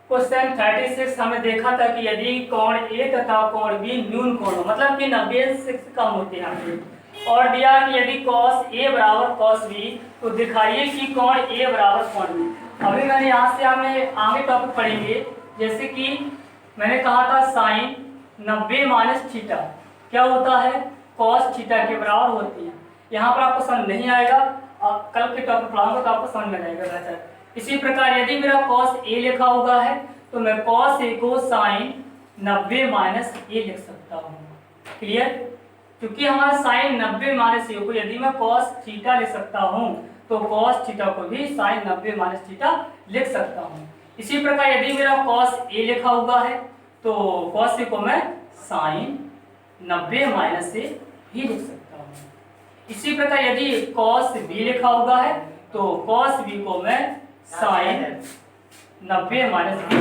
Question 36 हमें देखा था कि यदि कोण ए तथा कोण बी न्यून कोण हो, मतलब कि 90 से कम होते हैं, और दिया कि यदि cos ए बराबर cos बी, तो दिखाइए कि कोण ए बराबर कोण बी। अभी मैंने यहाँ से हमें आगे टॉपिक पढ़ेंगे, जैसे कि मैंने कहा था साइन 90 माइनस थीटा क्या होता है, cos थीटा के बराबर होती है। यहाँ पर आपको समझ नहीं आएगा, कल के टॉपिक पढ़ाऊंगा तो आपको समझ में आएगा बेहतर। इसी प्रकार यदि मेरा cos a लिखा हुआ है तो मैं cos a को sin 90 माइनस ए लिख सकता हूँ। क्लियर? क्योंकि हमारा sin 90 माइनस ए को यदि मैं cos थीटा लिख सकता हूँ तो cos थीटा को भी sin 90 माइनस थीटा लिख सकता हूँ। इसी प्रकार यदि मेरा cos a लिखा हुआ है तो cos a को मैं sin 90 माइनस ए ही लिख सकता हूँ। इसी प्रकार यदि cos b लिखा हुआ है तो cos b को मैं sin 90 माइनस बी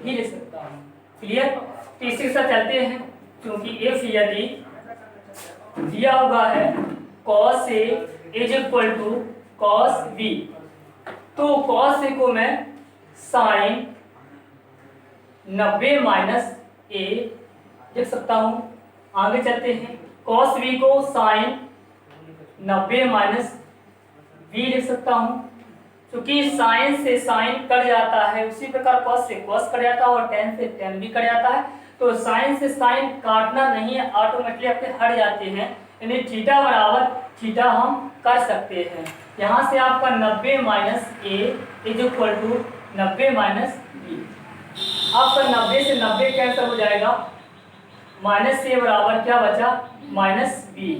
ही लिख सकता हूँ। क्लियर? तो इसी के साथ चलते हैं, क्योंकि इफ यदि दिया हुआ है cos a is equal to cos b, तो cos a को मैं sin 90 माइनस a लिख सकता हूँ। आगे चलते हैं, cos b को sin 90 माइनस b लिख सकता हूँ, क्योंकि साइन से साइन कट जाता है, उसी प्रकार cos से cos कट जाता है और tan से tan भी कट जाता है। तो साइन से साइन काटना नहीं है, ऑटोमेटिकली अपने हट जाते हैं, यानी थीटा बराबर थीटा हम कर सकते हैं। यहाँ से आपका 90 minus a is equal to 90 minus b. आपका 90 से 90 कैंसिल हो जाएगा, माइनस ए बराबर क्या बचा, माइनस बी,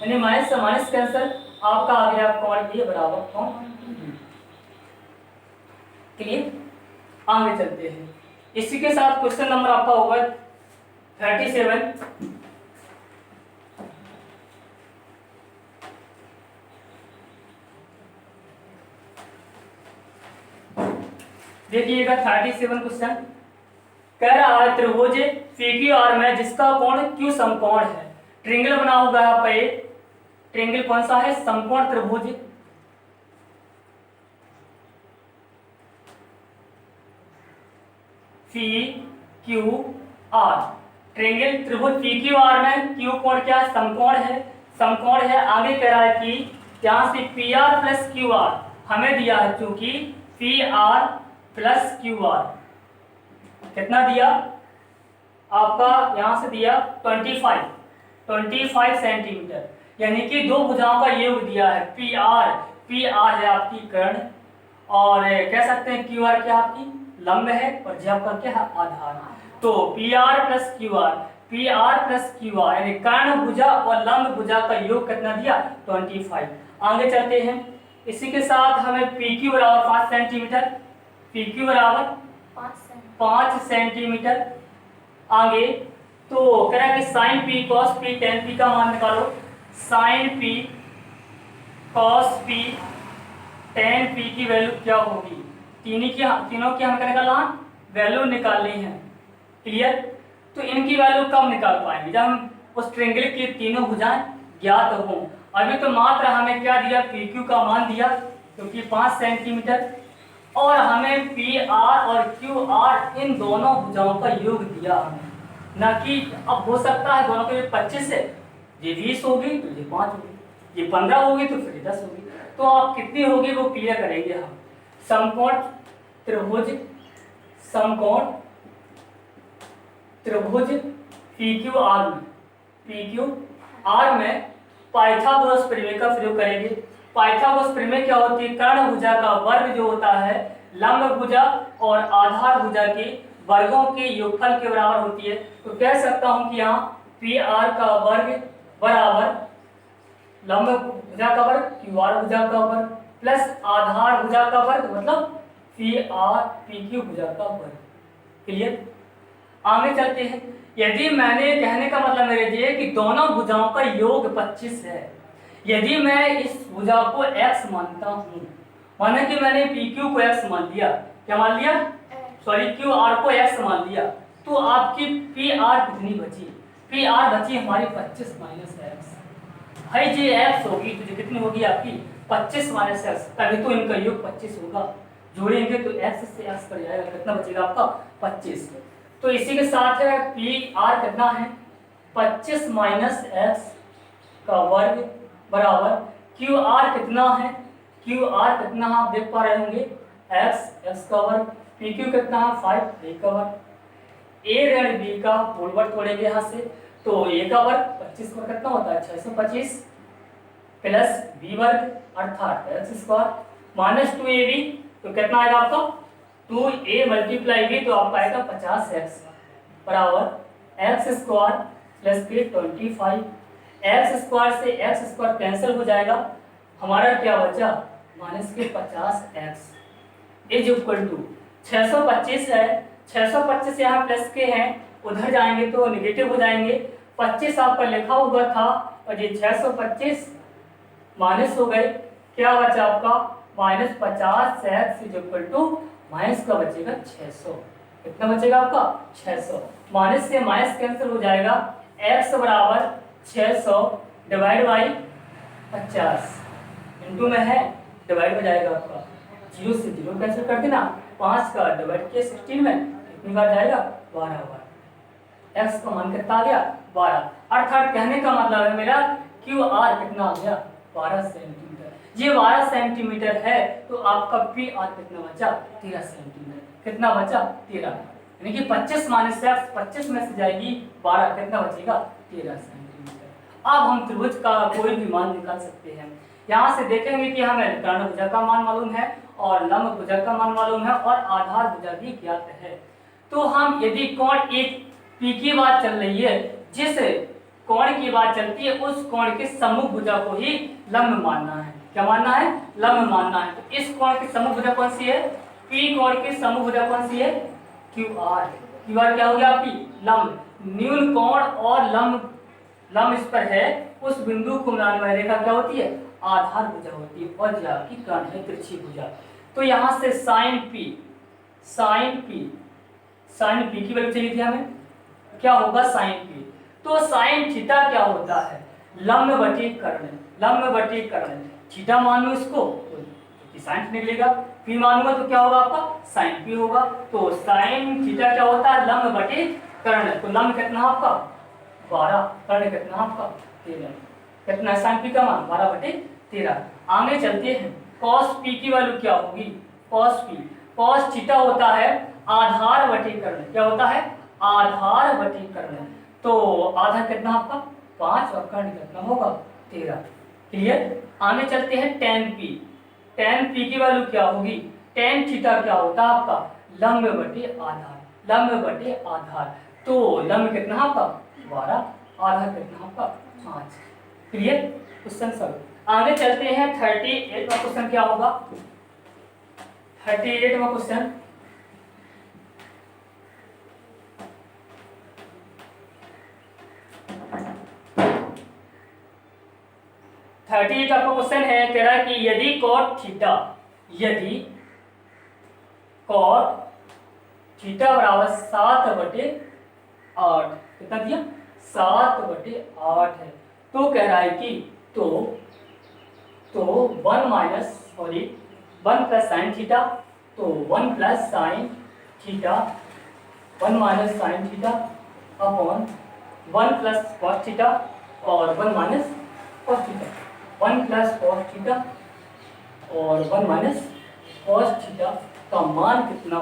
यानी माइनस से माइनस कैंसिल, आपका आ गया कोण ए बराबर कोण बी। क्लियर? आगे चलते हैं। इसी के साथ क्वेश्चन नंबर आपका होगा 37। देखिएगा 37 क्वेश्चन कह रहा है त्रिभुज PQR में जिसका कोण Q समकोण है। ट्रायंगल बना हुआ है यहाँ पे, ट्रायंगल कौन सा है, समकोण त्रिभुज PQR। ट्रायंगल त्रिभुज PQR में Q कोण क्या है, समकोण है, समकोण है। आगे कह रहा है कि यहाँ से PR प्लस QR हमें दिया है, क्योंकि PR प्लस QR कितना दिया आपका, यहाँ से दिया 25 सेंटीमीटर, यानी कि दो भुजाओं का योग दिया है। PR है आपकी कर्ण, और कह सकते हैं QR क्या आपकी लंब है, और जी आपका क्या है आधार। तो PR प्लस QR यानी कर्ण भुजा और लंब भुजा का योग कितना दिया, 25। आगे चलते हैं, इसी के साथ हमें PQ बराबर 5 सेंटीमीटर, PQ बराबर 5 सेंटीमीटर। आगे तो कह रहा है कि sine P cos P tan P का मान निकालो। Sine P cos P tan P की वैल्यू क्या होगी, तीनों की हमें निकालना वैल्यू निकालनी है। क्लियर? तो इनकी वैल्यू कब निकाल पाएंगे, जब हम उस ट्रायंगल की तीनों भुजाएं ज्ञात हों। अभी तो मात्र हमें क्या दिया, PQ का मान दिया, क्योंकि 5 सेंटीमीटर, और हमें PR और QR इन दोनों भुजाओं का योग दिया हमें, ना कि अब हो सकता है दोनों के 25 से ये 20 होगी तो ये 5 होगी, ये 15 होगी तो फिर 10 होगी, तो आप कितनी होगी वो क्लियर करेंगे हम। समकोण त्रिभुज PQR में पाइथागोरस प्रमेय का प्रयोग करेंगे। पाइथागोरस प्रमेय क्या होती है, कर्ण भुजा का वर्ग जो होता है लंब भुजा और आधार भुजा के वर्गों के योगफल के बराबर होती है। तो कह सकता हूं कि यहाँ PR का वर्ग बराबर लंब भुजा का वर्ग QR भुजा का वर्ग प्लस आधार भुजा का वर्ग, मतलब PQ भुजा का वर्ग। क्लियर? आगे चलते हैं, यदि मैंने कहने का मतलब मेरे लिए कि दोनों भुजाओं का योग 25 है, यदि मैं इस भुजा को x मानता हूँ, माना कि मैंने PQ को x मान लिया, क्या मान लिया, सॉरी QR को x मान लिया, तो आपकी PR कितनी बची, PR बची हमारी 25 माइनस x। भाई जी x होगी तो कितनी होगी आपकी 25 माइनस x, तभी तो इनका योग 25 होगा। जोड़ेंगे तो x से x पर जाएगा, कितना बचेगा आपका 25। तो इसी के साथ है पी आर कितना है 25 माइनस एक्स का वर्ग बराबर क्यू आर कितना है, क्यू आर कितना है आप देख पा रहे होंगे एक्स का वर्ग, पी क्यू कितना है 5 ए का वर्ग, ए ऋण बी का होल वर्ग तोड़ेंगे यहाँ से तो ए का वर्ग 25 वर्ग कितना होता है 625 प्लस बी वर्ग अर्थात एक्स स्क्वायर माइनस 2ab तो कितना आएगा आपका 2a मल्टीप्लाई बी तो आपका आएगा 50x बराबर एक्स स्क्वायर प्लस के 25 एक्स स्क्वायर से एक्स स्क्वायर कैंसिल हो जाएगा, हमारा क्या बचा माइनस के 50x इज इक्वल टू 625 है, 625 यहाँ प्लस के हैं उधर जाएंगे तो निगेटिव हो जाएंगे, 25 आपका लिखा हुआ था और ये 625 माइनस हो गए, क्या बचा आपका minus 50x is equal to minus का बचेगा 600, कितना बचेगा आपका 600, माइनस से माइनस कैंसिल हो जाएगा, x बराबर 600 डिवाइड बाई 50 इंटू में है डिवाइड हो जाएगा आपका 0 से 0 कैंसिल कर देना, 5 का डिवाइड किया 16 में कितनी बार जाएगा 12 बार, x का मान कितना आ गया 12, अर्थात कहने का मतलब है मेरा क्यू आर कितना आ गया 12 सेंटीमीटर, ये 12 सेंटीमीटर है तो आपका पी आर कितना बचा 13 सेंटीमीटर, कितना बचा 13, यानी कि 25 माइनस एक्स 25 में से जाएगी 12 कितना बचेगा 13 सेंटीमीटर। अब हम त्रिभुज का कोई भी मान निकाल सकते हैं, यहाँ से देखेंगे कि हमें कर्ण भुजा का मान मालूम है और लंब भुजा का मान मालूम है और आधार भुजा भी ज्ञात है, तो हम यदि कोण एक पी की बात चल रही है, जिस कोण की बात चलती है उस कोण के सम्मुख भुजा को ही लंब मानना है, क्या मानना है लंब मानना है, तो इस कोण की सम्मुख भुजा कौन सी है पी कोण की सम्मुख भुजा कौन सी है क्यू आर, क्यू आर क्या हो गया आपकी लंब, न्यून कोण और लंब इस पर है उस बिंदु को मिलाने वाली रेखा क्या होती है आधार भुजा होती है और जो आपकी कर्ण है तिरछी भुजा, तो यहाँ से साइन पी की वैल्यू चाहिए थी हमें, क्या होगा साइन पी, तो साइन थीटा क्या होता है लंब बटे कर्ण, थीटा मानू इसको तो साइन निकलेगा, पी मानूंगा तो क्या होगा आपका साइन पी होगा, तो साइन थीटा क्या होता है लंब बटे कर्ण, तो लंब कितना आपका 12, कर्ण कितना आपका 13, कितना साइन पी का मान 12 बटे 13। आगे चलते हैं कॉस पी की वैल्यू क्या होगी कॉस थीटा होता है आधार बटे कर्ण, क्या होता है आधार बटे कर्ण, तो आधार कितना आपका 5 और कर्ण कितना होगा 13, क्लियर। आगे चलते हैं टेन पी की वैल्यू क्या होगी, टेन थीटा क्या होता है आपका लंब बटे आधार, तो लंब कितना आपका 12, आधार कितना आपका 5, क्लियर क्वेश्चन सॉल्व। आगे चलते हैं 38वां क्वेश्चन क्या होगा, 38वां क्वेश्चन, आपका क्वेश्चन है कह रहा है कि यदि cot थीटा बराबर 7/8 कितना दिया 7/8 है, तो कह रहा है कि तो 1 प्लस साइन थीटा, तो 1 plus sine theta 1 minus sine theta upon 1 plus cos theta और 1 minus cos theta, 1 plus cos theta और 1 माइनस कॉस थीटा का मान कितना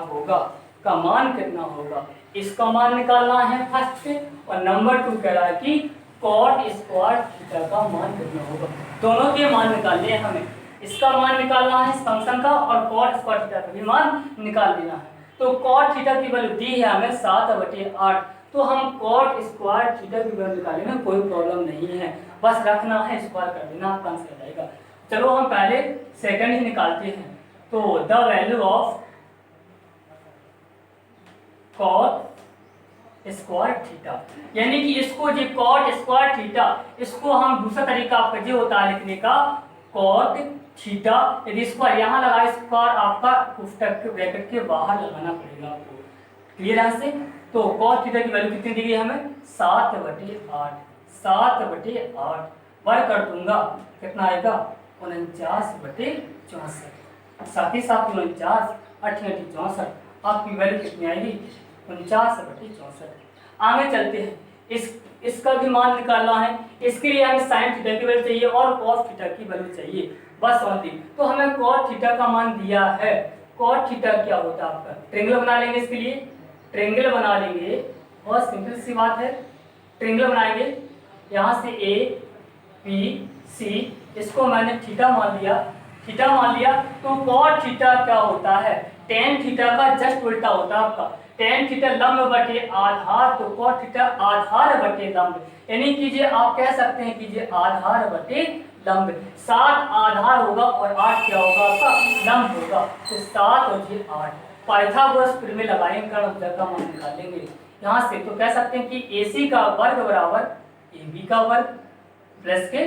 होगा, इसका मान निकालना है फर्स्ट से, और नंबर 2 कह रहा है कि कॉट स्क्वायर थीटा का मान कितना होगा, दोनों के मान निकालने हैं हमें, इसका मान निकालना है इस फंक्शन का और कॉट स्क्वायर थीटा का भी मान निकाल देना है, तो कॉट थीटा की वैल्यू दी है हमें 7/8, तो हम कॉट स्क्वायर थीटा की वैल्यू निकालने में कोई प्रॉब्लम नहीं है, बस रखना है स्क्वायर कर देना आपका आंसर आ जाएगा। चलो हम पहले सेकंड ही निकालते हैं, तो the value of cot square theta, यानी कि इसको जो कॉट स्क्वायर थीटा, इसको हम दूसरा तरीका आपका जो होता है लिखने का कॉट थीटा, यदि स्क्वायर यहाँ लगा स्क्वायर आपका पुस्तक के ब्रैकेट के बाहर लगाना पड़ेगा आपको, क्लियर है से, तो कॉट थीटा की वैल्यू कितनी दी गई हमें 7/8 वर्ग कर दूंगा कितना आएगा 49/64, साथ ही साथ 49 8 64, आपकी वैल्यू कितनी आएगी 49/64। आगे चलते हैं, इसका भी मान निकालना है। इसके लिए हमें साइन थीटा की वैल्यू चाहिए और कॉस थीटा की वैल्यू चाहिए, बस ओनली। तो हमें कॉस थीटा का मान दिया है। कॉस थीटा क्या होता है आपका, ट्रायंगल बना लेंगे इसके लिए, ट्रायंगल बना लेंगे, बहुत सिंपल सी बात है। ट्रायंगल बनाएंगे, यहाँ से ए बी सी, इसको मैंने थीटा मान लिया, थीटा मान लिया। तो कॉट थीटा क्या होता है, टेन थीटा का जस्ट उल्टा होता है आपका। टेन थीटा लंब बटे आधार, तो कॉट थीटा आधार बटे लंब, यानी कीजिए आप कह सकते हैं कीजिए आधार बटे लंब। 7 आधार होगा और 8 क्या होगा आपका लंब होगा, तो 7 और 8 पाइथागोरस प्रमेय लगाएंगे, कर्ण का मान निकालेंगे यहाँ से। तो कह सकते हैं कि AC का वर्ग बराबर AB का वर्ग प्लस के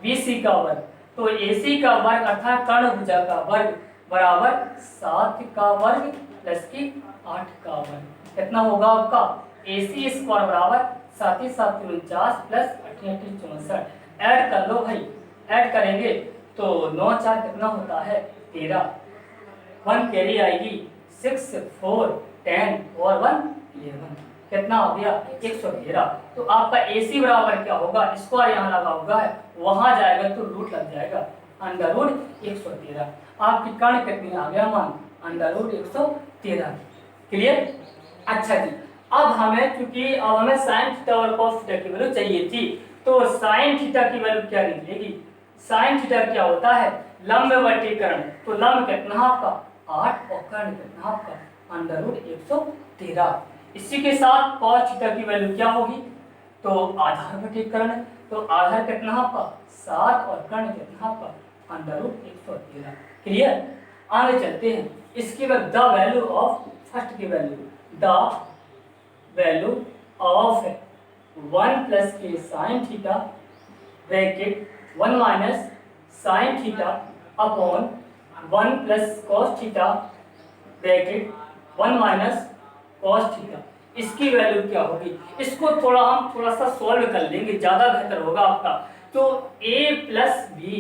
BC का वर्ग। तो AC का वर्ग अर्थात कर्ण भुजा का वर्ग बराबर 7 का वर्ग प्लस की 8 का वर्ग। कितना होगा आपका AC स्क्वायर बराबर 7 7 49 प्लस 8 64। ऐड कर लो भाई, ऐड करेंगे तो 9 4 कितना होता है 13, 1 कैरी आएगी 6 4 10 और 1 11, कितना हो गया 113। तो आपका AC बराबर क्या होगा, स्क्वायर यहाँ लगा होगा है, वहां जाएगा तो रूट लग जाएगा √113। आपकी कर्ण कितनी आ गया मान √113। क्लियर। अच्छा जी, अब हमें चूंकि अब हमें साइन थीटा और कॉस थीटा की वैल्यू चाहिए थी, तो साइन थीटा की वैल्यू क्या निकलेगी। साइन थीटा क्या होता है लंब बटे कर्ण, तो लंब कितना आपका 8 और कर्ण कितना आपका √113। इसी के साथ कॉस थीटा की वैल्यू क्या होगी, तो आधार बटे कर्ण, तो आधार कितना आपका 7 और कर्ण कितना आपका √113। क्लियर। आगे चलते हैं, इसके बाद द वैल्यू ऑफ फर्स्ट की value, the value of 1 plus के sine theta bracket 1 minus sine theta upon 1 plus cos theta bracket 1 minus cos theta, इसकी वैल्यू क्या होगी। इसको हम थोड़ा सा सॉल्व कर लेंगे, ज्यादा बेहतर होगा आपका। तो a plus b,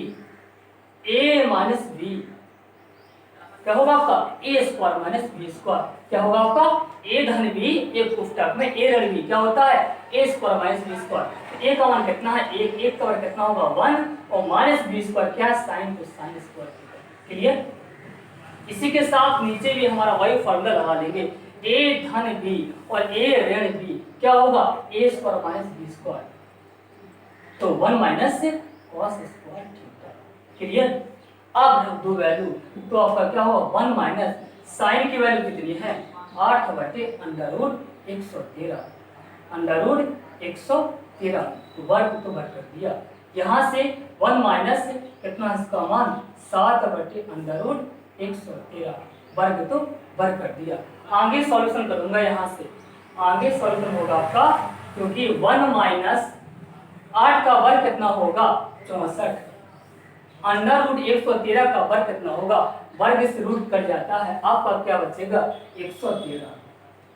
a minus b क्या होगा आपका a square minus b square, क्या होगा आपका a धन बी, एक पुस्तक में a ऋण बी क्या होता है a square minus b square. a का मान कितना है 1, 1 का मान कितना होगा 1 और माइनस बी स्क्वायर क्या है साइन, तो साइन स्क्वायर। क्लियर। इसी के साथ नीचे भी हमारा वही फॉर्मूला लगा लेंगे, a धन b और a ऋण b क्या होगा a square minus b square, तो 1 minus cos square theta. Clear. अब दो वैल्यू, तो आपका क्या होगा 1 माइनस साइन की वैल्यू कितनी है 8 बटे √113, √113 तो वर्ग तो वर्ग कर दिया। यहाँ से 1 माइनस कितना इसका मान 7 बटे √113, वर्ग तो वर्ग कर दिया। आगे सॉल्यूशन करूंगा, यहाँ से आगे सॉल्यूशन होगा आपका, क्योंकि 1 माइनस 8 का वर्ग कितना होगा 64, √113 का वर्ग कितना होगा, वर्ग से रूट कट जाता है, आपका क्या बचेगा 113।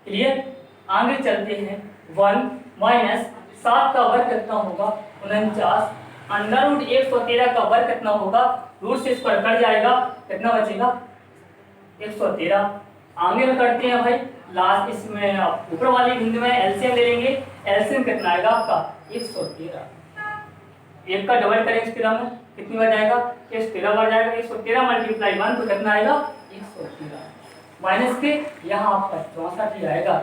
क्लियर। आगे चलते हैं, 1 माइनस 7 का वर्ग कितना होगा 49, √113 का वर्ग कितना होगा, रूट से स्क्वायर कट जाएगा, कितना बचेगा 113। आगे में करते हैं भाई, लास्ट इसमें आप ऊपर वाली बिंदु में एलसीएम ले लेंगे, एलसीएम कितना आएगा आपका 113। एक का डबल करेंगे इस में कितनी बार जाएगा 113 बार जाएगा, 113 मल्टीप्लाई 1 तो कितना आएगा 113, माइनस के यहाँ आपका 64 ही आएगा,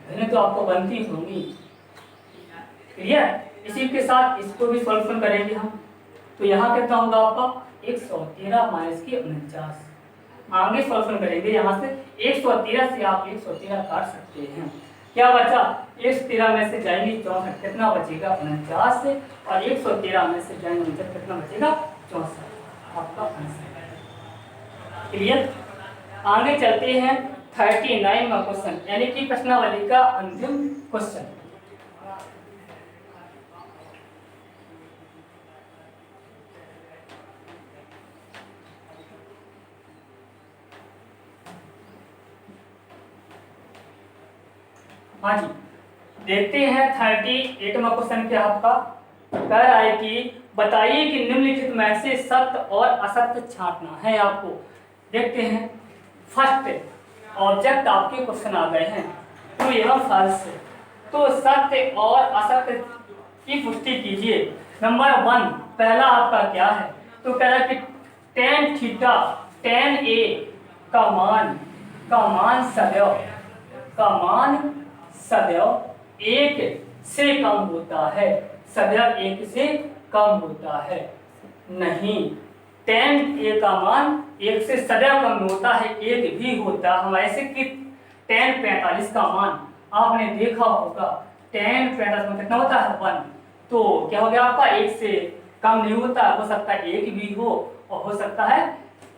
मैंने तो आपको बनती होंगी। क्लियर। इसी के साथ इसको भी सॉल्यूशन करेंगे हम, तो यहाँ कितना होगा आपका 113 माइनस के 49। आगे सॉल्यूशन करेंगे, यहाँ से 113 से आप 113 काट सकते हैं, क्या बचा 113 में से जाएंगे 64, कितना बचेगा 49 से, और 113 में से जाएंगे 49, कितना बचेगा 64, आपका आंसर। क्लियर। आगे चलते हैं 39वां क्वेश्चन, यानी कि प्रश्नावली का अंतिम क्वेश्चन। हाँ जी, देखते हैं 38वां क्वेश्चन क्या आपका कह रहा है कि बताइए कि निम्नलिखित में से सत्य और असत्य छांटना है आपको। देखते हैं। फर्स्ट ऑब्जेक्ट आपके क्वेश्चन आ गए हैं, ट्रू एवं फॉल्स। तो सत्य और असत्य की पुष्टि कीजिए। नंबर 1 पहला आपका क्या है, तो कह रहा है कि tan थीटा tan a का मान सदैव एक से कम होता है, सदैव एक से कम होता है। नहीं, tan a का मान एक से सदैव कम होता है, एक भी होता है। हम ऐसे कि tan 45 का मान आपने देखा होगा, tan 45 में कितना होता है 1, तो क्या हो गया आपका एक से कम नहीं होता, हो सकता है एक भी हो और हो सकता है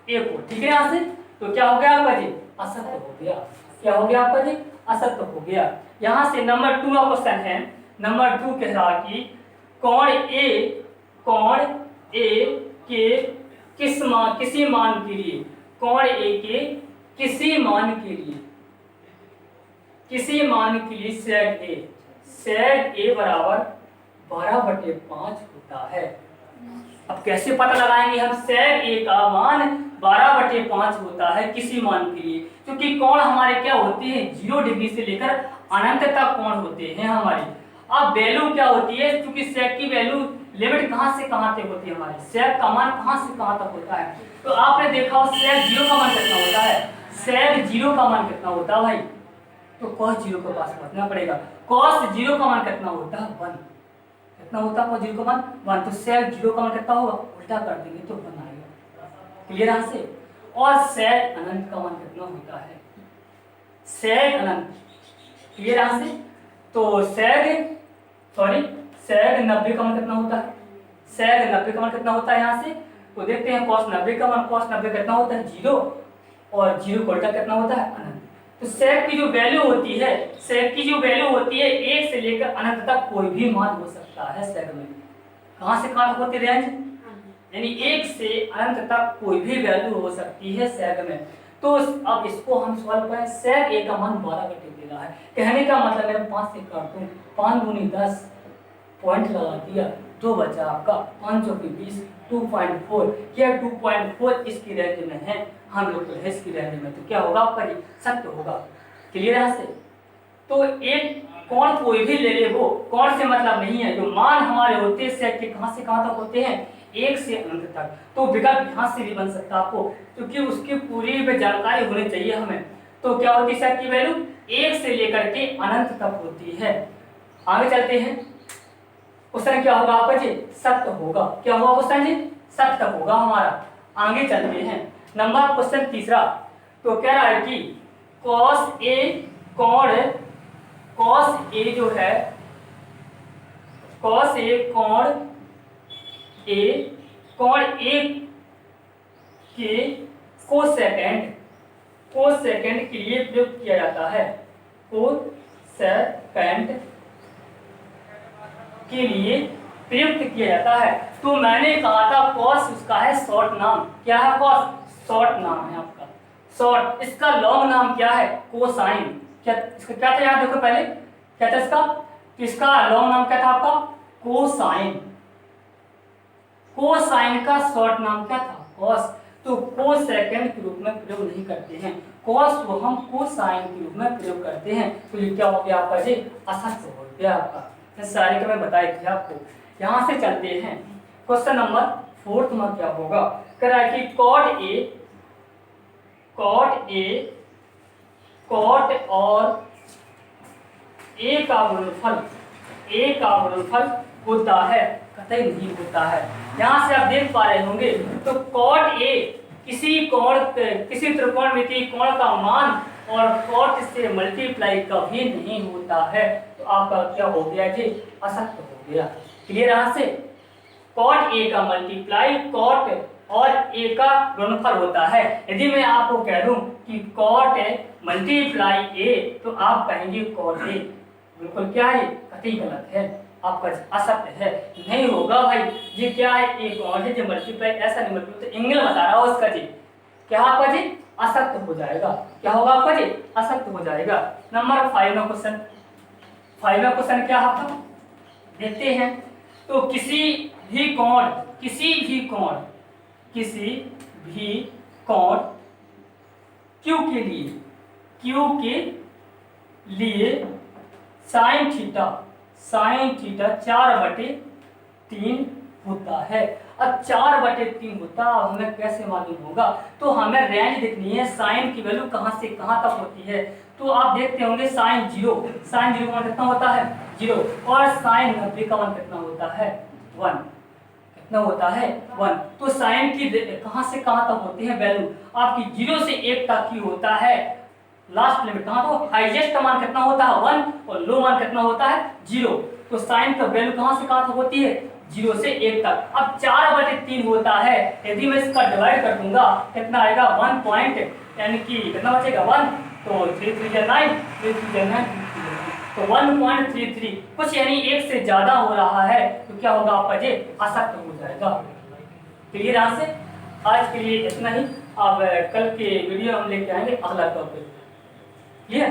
एक हो। ठीक है, यहाँ से तो क्या हो गया आपका जी, असत्य हो गया। क्या हो गया आपका जी, असत्य हो गया। यहाँ से नंबर 2 का क्वेश्चन है। नंबर 2 कह रहा कि कोण ए के किसी मान के लिए, कोण ए के किसी मान के लिए सेग ए बराबर 12/5 होता है। अब कैसे पता लगाएंगे हम सेग ए का मान 12/5 होता है किसी मान के लिए, क्योंकि कोण हमारे क्या होते हैं 0 डिग्री से लेकर अनंत तक कोण होते हैं हमारे। अब वैल्यू क्या होती है, क्योंकि सेग की वैल्यू लिमिट कहां से कहां तक होती है हमारी, सेग का मान कहां से कहां तक होता है। तो आपने देखा हो सेग 0 का मान कितना होता है, सेग 0 का मान कितना होता है भाई, तो cos 0 के पास पहुंचना पड़ेगा। cos 0 का मान कितना होता है 1, कितना होता है cos 0 का मान 1, तो sec 0 का मान कितना होगा, उल्टा कर देंगे तो 1 आएगा। क्लियर यहाँ से। और sec अनंत का मान कितना होता है, sec अनंत, क्लियर यहाँ से। तो sec 90 का मान कितना होता है, sec 90 का मान कितना होता है यहाँ से, तो देखते हैं cos 90 का मान, cos 90 कितना होता है 0, और 0 का उल्टा कितना होता है अनंत। तो सेग की जो वैल्यू होती है, सेग की जो वैल्यू होती है 1 से लेकर अनंत तक कोई भी मान हो सकता है सेग में। कहां से कहां तक होती रेंज, यानी 1 से अनंत तक कोई भी वैल्यू हो सकती है सेग में। तो अब इसको हम सॉल्व करें, सेग ए का मान 12/5 दे रहा है, कहने का मतलब मैं 5 से काट दूं, 5 दूनी 10, पॉइंट लगा दिया, 2 बचा आपका 5 चौकी 20, 2.4। क्या 2.4 इसकी रेंज में है, हम लोग तो है इसकी रेंज में, तो क्या होगा आपका सत्य होगा। क्लियर है से। तो एक कोण कोई भी ले ले, वो कोण से मतलब नहीं है, जो मान हमारे होते हैं सेग के कहां से कहां तक होते हैं 1 से अनंत तक। तो विकल्प यहां से भी बन सकता है आपको, क्योंकि उसकी पूरी जानकारी होनी चाहिए हमें। तो क्या होती है सेग की वैल्यू 1 से लेकर के अनंत तक होती है। आगे चलते हैं, क्वेश्चन क्या होगा आपका जी, सत्य होगा। क्या होगा क्वेश्चन जी, सत्य होगा हमारा। आगे चलते हैं, नंबर क्वेश्चन तीसरा। तो कह रहा है कि cos A जो है, cos A कोण A के कोसेकेंड के लिए प्रयुक्त किया जाता है, कोसेकेंड के लिए प्रयुक्त किया जाता है। तो मैंने कहा था cos उसका है शॉर्ट नाम, क्या है cos, शॉर्ट नाम है आपका शॉर्ट। इसका लॉन्ग नाम क्या है, कोसाइन। क्या इसका क्या था याद देखो पहले, क्या था इसका लॉन्ग नाम क्या था आपका, कोसाइन। कोसाइन का शॉर्ट नाम क्या था, cos। तो कोसेकेंड के रूप में प्रयोग नहीं करते हैं, cos को हम कोसाइन के रूप में प्रयोग करते हैं। तो ये क्या हो गया आपका जी, असत्य हो गया आपका। सारे के मैं बताए थे आपको। यहां से चलते हैं क्वेश्चन नंबर 4 में क्या होगा, कह रहा है कि कॉट और ए का गुणनफल होता है, कतई नहीं होता है। यहाँ से आप देख पा रहे होंगे, तो कॉट ए किसी त्रिकोणमितीय कोण का मान और कॉट से मल्टीप्लाई कभी नहीं होता है। तो आपका क्या हो गया जी, असत्य हो गया। क्लियर यहाँ से। कॉट ए का मल्टीप्लाई कॉट और ए का गुणनफल होता है। यदि मैं आपको कह दूं कि कॉट मल्टीप्लाई ए, तो आप कहेंगे कॉट ए, बिल्कुल क्या है, कतई गलत है, आपका असत्य है, नहीं होगा भाई। ये क्या है, ए कॉट है जो मल्टीप्लाई, ऐसा नहीं मल्टीप्लाई, तो एंगल बता रहा हूं उसका जी, क्या आपका जी असत्य हो जाएगा। क्या होगा आपका जी, असत्य हो जाएगा। नंबर 5 में क्वेश्चन, 5 में क्वेश्चन क्या आपका देखते हैं। तो किसी भी कोण क्यू के लिए साइन थीटा 4/3 होता है। अब 4/3 होता, अब हमें कैसे मालूम होगा? तो हमें रेंज देखनी है, साइन की वैल्यू कहां से कहां तक होती है। तो आप देखते होंगे साइन 0 का मान कितना होता है 0, और साइन 90 का मान कितना होता है 1, कितना होता है 1। तो साइन की कहां से कहां तक होती है वैल्यू आपकी 0 से 1 तक की होता है। लास्ट लिमिट कहां, तो हाईएस्ट मान कितना होता है 1 और लो मान कितना होता है 0। तो साइन का वैल्यू कहां से कहां तक होती है 0 से 1 तक। अब 4/3 होता है, यदि मैं इसका डिवाइड कर दूंगा कितना आएगा 1 पॉइंट, यानी कि कितना बचेगा 1, तो 3 3 9, 3 3 9, तो 1.33 कुछ यानी 1 से ज्यादा हो रहा है, तो क्या होगा आपका ये आसक्त हो जाएगा। क्लियर यहाँ से? आज के लिए इतना ही। अब कल के वीडियो हम लेके आएंगे अगला टॉपिक। क्लियर?